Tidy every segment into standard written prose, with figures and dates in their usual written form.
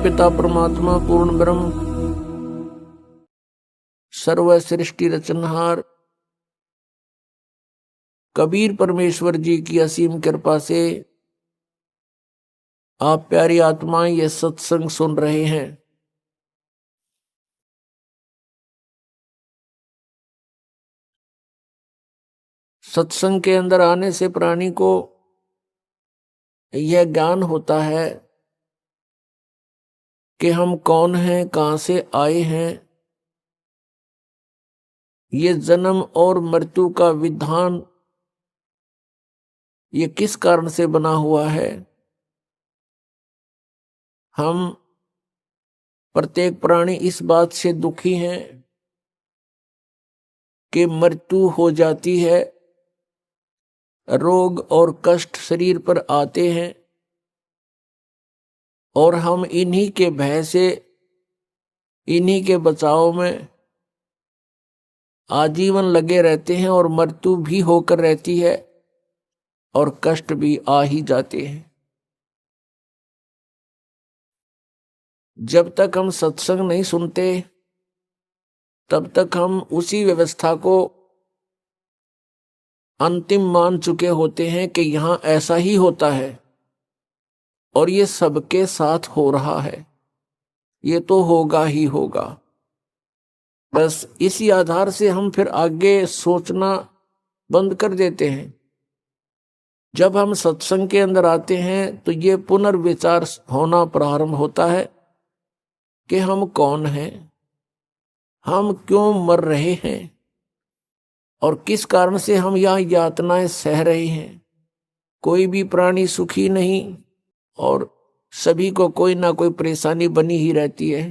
पिता परमात्मा पूर्ण ब्रह्म सर्व सृष्टि रचनहार कबीर परमेश्वर जी की असीम कृपा से आप प्यारी आत्माएं ये सत्संग सुन रहे हैं। सत्संग के अंदर आने से प्राणी को यह ज्ञान होता है कि हम कौन हैं, कहां से आए हैं, ये जन्म और मृत्यु का विधान ये किस कारण से बना हुआ है। हम प्रत्येक प्राणी इस बात से दुखी हैं कि मृत्यु हो जाती है, रोग और कष्ट शरीर पर आते हैं और हम इन्हीं के भय से, इन्हीं के बचाव में आजीवन लगे रहते हैं और मृत्यु भी होकर रहती है और कष्ट भी आ ही जाते हैं। जब तक हम सत्संग नहीं सुनते तब तक हम उसी व्यवस्था को अंतिम मान चुके होते हैं कि यहां ऐसा ही होता है और ये सबके साथ हो रहा है, ये तो होगा ही होगा। बस इसी आधार से हम फिर आगे सोचना बंद कर देते हैं। जब हम सत्संग के अंदर आते हैं तो ये पुनर्विचार होना प्रारंभ होता है कि हम कौन हैं, हम क्यों मर रहे हैं और किस कारण से हम यहाँ यातनाएं सह रहे हैं। कोई भी प्राणी सुखी नहीं और सभी को कोई ना कोई परेशानी बनी ही रहती है।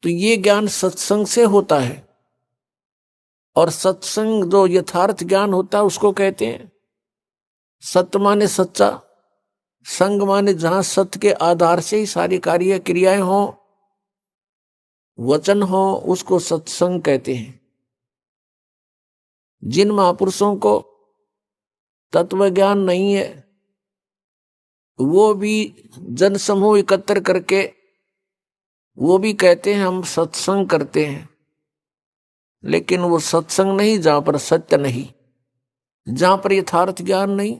तो ये ज्ञान सत्संग से होता है और सत्संग जो यथार्थ ज्ञान होता है उसको कहते हैं सत्य माने सच्चा, संग माने जहां सत्य के आधार से ही सारी कार्य क्रियाएं हो, वचन हो, उसको सत्संग कहते हैं। जिन महापुरुषों को तत्व ज्ञान नहीं है वो भी जन समूह एकत्र करके वो भी कहते हैं हम सत्संग करते हैं, लेकिन वो सत्संग नहीं जहां पर सत्य नहीं, जहां पर यथार्थ ज्ञान नहीं,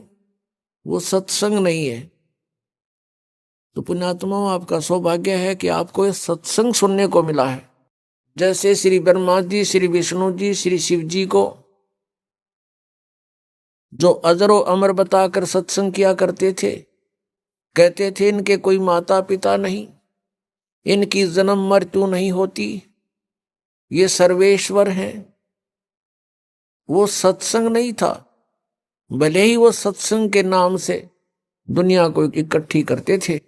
वो सत्संग नहीं है। तो पुण्यात्माओं, आपका सौभाग्य है कि आपको ये सत्संग सुनने को मिला है। जैसे श्री ब्रह्मा जी, श्री विष्णु जी, श्री शिव जी को जो अजरो अमर बताकर सत्संग किया करते थे, कहते थे इनके कोई माता पिता नहीं, इनकी जन्म मृत्यु नहीं होती, ये सर्वेश्वर हैं। वो सत्संग नहीं था, भले ही वो सत्संग के नाम से दुनिया को इकट्ठी करते थे।